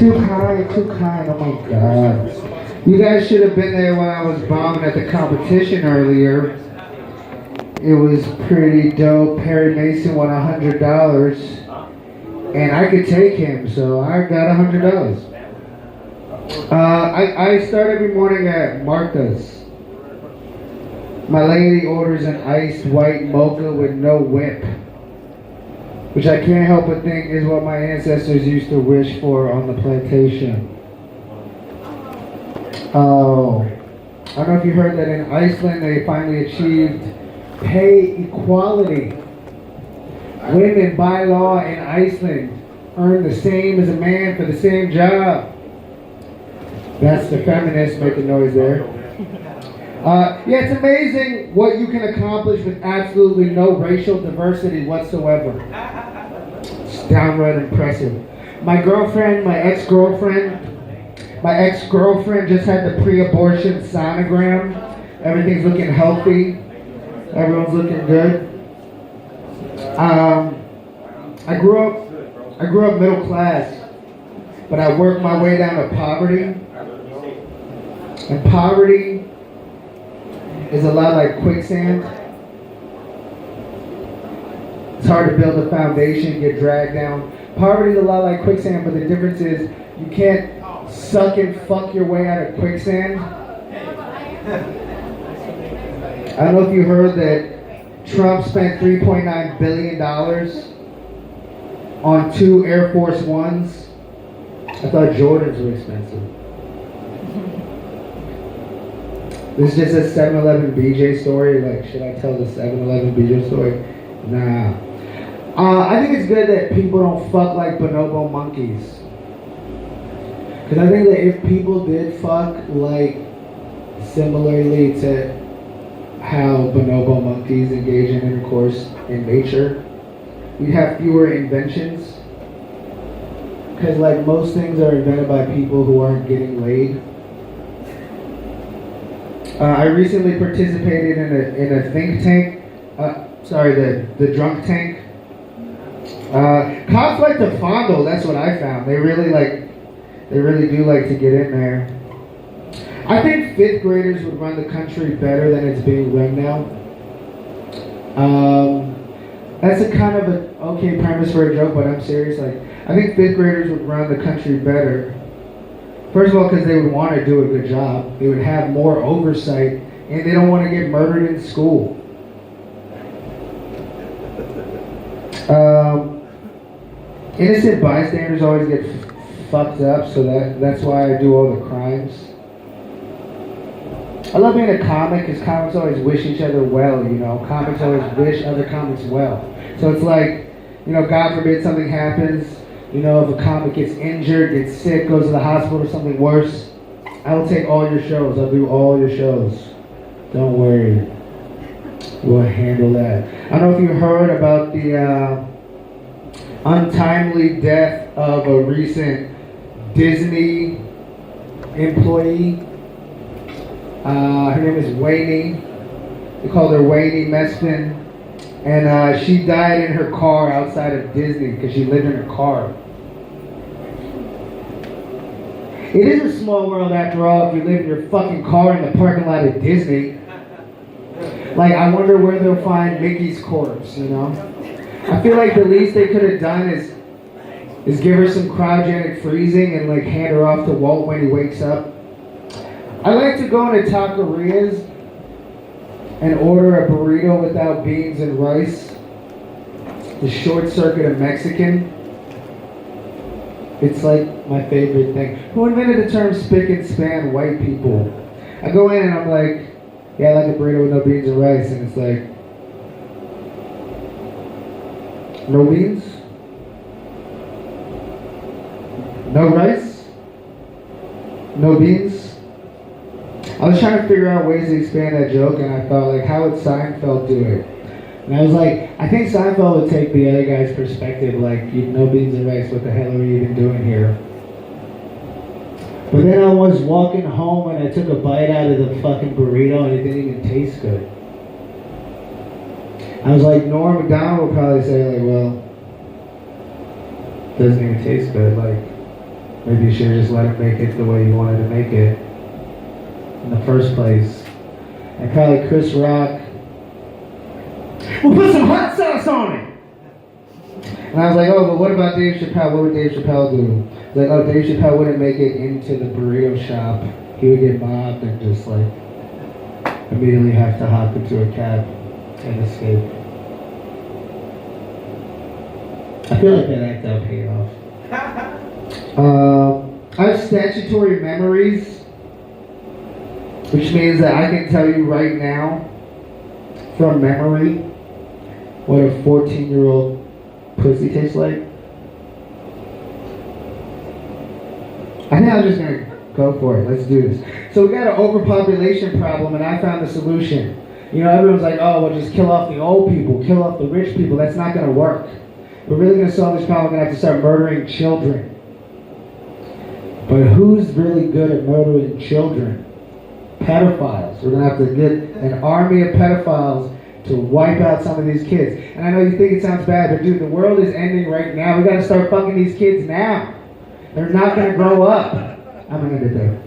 Too kind, too kind. Oh my god. You guys should have been there when I was bombing at the competition earlier. It was pretty dope. Perry Mason won $100, and I could take him, so I got $100. I start every morning at Martha's. My lady orders an iced white mocha with no whip, which I can't help but think is what my ancestors used to wish for on the plantation. Oh, I don't know if you heard that in Iceland they finally achieved pay equality. Women by law in Iceland earn the same as a man for the same job. That's the feminists making noise there. Yeah, it's amazing what you can accomplish with absolutely no racial diversity whatsoever. It's downright impressive. My ex-girlfriend just had the pre-abortion sonogram. Everything's looking healthy. Everyone's looking good. I grew up middle class, but I worked my way down to poverty. And poverty is a lot like quicksand. It's hard to build a foundation, get dragged down. Poverty is a lot like quicksand, but the difference is you can't suck and fuck your way out of quicksand. I don't know if you heard that Trump spent $3.9 billion on 2 Air Force Ones. I thought Jordans were expensive. This is just a 7-Eleven BJ story. Like, should I tell the 7-Eleven BJ story? Nah. I think it's good that people don't fuck like bonobo monkeys. Because I think that if people did fuck like similarly to how bonobo monkeys engage in intercourse in nature, we'd have fewer inventions. Because like most things are invented by people who aren't getting laid. I recently participated in a think tank. The drunk tank. Cops like to fondle. That's what I found. They really do like to get in there. I think 5th graders would run the country better than it's being run now. That's a kind of an okay premise for a joke, but I'm serious. Like, I think 5th graders would run the country better. First of all, because they would want to do a good job. They would have more oversight, and they don't want to get murdered in school. Innocent bystanders always get fucked up, so that's why I do all the crimes. I love being a comic, because comics always wish each other well, you know. Comics always wish other comics well. So it's like, you know, God forbid something happens. You know, if a comic gets injured, gets sick, goes to the hospital or something worse, I will take all your shows. I'll do all your shows. Don't worry. We'll handle that. I don't know if you heard about the untimely death of a recent Disney employee. Her name is Wayne. They called her Wayne Mespin. And she died in her car outside of Disney because she lived in her car. It is a small world after all if you live in your fucking car in the parking lot of Disney. Like, I wonder where they'll find Mickey's corpse, you know? I feel like the least they could have done is give her some cryogenic freezing and like hand her off to Walt when he wakes up. I like to go into taquerias and order a burrito without beans and rice. The short circuit of Mexican. It's like my favorite thing. Who invented the term spick and span white people? I go in and I'm like, yeah, I like a burrito with no beans and rice. And it's like, no beans? No rice? No beans? I was trying to figure out ways to expand that joke, and I thought, like, how would Seinfeld do it? And I was like, I think Seinfeld would take the other guy's perspective, like, no beans and rice, what the hell are you even doing here? But then I was walking home and I took a bite out of the fucking burrito and it didn't even taste good. I was like, Norm Macdonald would probably say, like, well, it doesn't even taste good. Like, Maybe you should have just let him make it the way you wanted to make it in the first place. And probably Chris Rock, we'll put some hot sauce on it. And I was like, oh, but what about Dave Chappelle? What would Dave Chappelle do? Like, oh, Dave Chappelle wouldn't make it into the burrito shop. He would get mobbed and just like immediately have to hop into a cab and escape. I feel like that act out paid off. I have statutory memories, which means that I can tell you right now, from memory, what a 14-year-old pussy tastes like. I think I'm just gonna go for it. Let's do this. So we got an overpopulation problem, and I found the solution. You know, everyone's like, oh, well, just kill off the old people, kill off the rich people. That's not gonna work. We're really gonna solve this problem. We're gonna have to start murdering children. But who's really good at murdering children? Pedophiles. We're gonna have to get an army of pedophiles to wipe out some of these kids. And I know you think it sounds bad, but dude, the world is ending right now. We gotta start fucking these kids now. They're not gonna grow up. I'm gonna end it there.